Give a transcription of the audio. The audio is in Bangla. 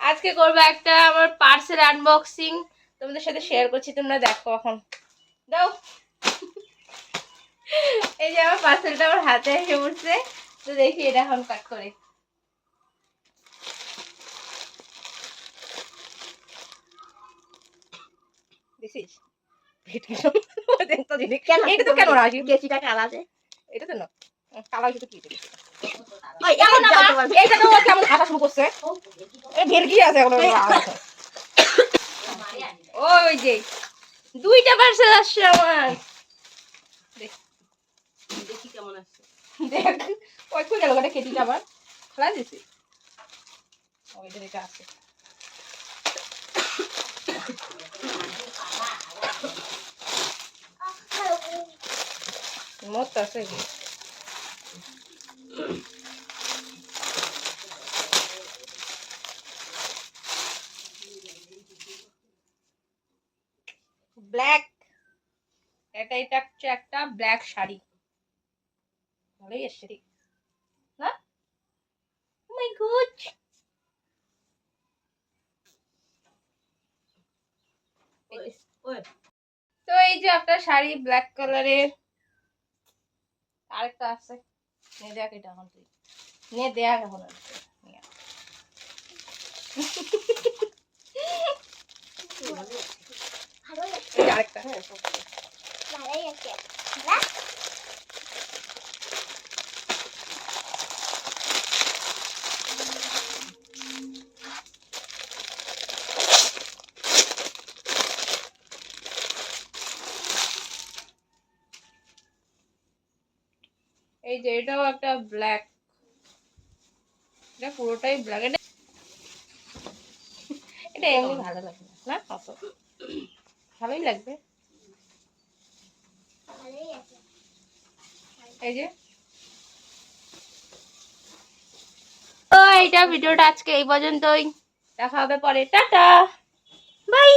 আজকে করবো একটা আমার পার্সেল আনবক্সিং, তোমাদের সাথে শেয়ার করছি, তোমরা দেখো। এখন দাও, এই যে আমার পার্সেলটা আমার হাতে এসে পড়ছে, তো দেখি এটা এখন কাট করে। দিছিস এটা তো কেন রাজি কেচিটা কালা যে এটা তো না কালা কিছু কি এটা তো কেমন খাতা শুরু করছে, ভেরকি আছে এখন। ওই যে দুইটা পার্সেল আসছে আমার, দেখি কেমন আসছে। দেখ ওই কই গেল ওটা কেটিটা আবার খোলা দিছি। ওইটা এটা আছে মত আছে কি ব্ল্যাক, এটা হচ্ছে একটা ব্ল্যাক শাড়ি, ভালোই আসছে ঠিক না? ও মাই গড, তো এই যে একটা শাড়ি ব্ল্যাক কালারের, আরেকটা আছে নে দেখ, এটা এখন তুই নে দেখ এখন আরেকটা। এই যে এটাও একটা ব্ল্যাক, এটা পুরোটাই ব্ল্যাক। এটা এমনি ভালো লাগবে না, অত ভালোই লাগবে। এই যে তো এইটা ভিডিওটা আজকে এই পর্যন্তই, দেখা হবে পরে, টাটা বাই।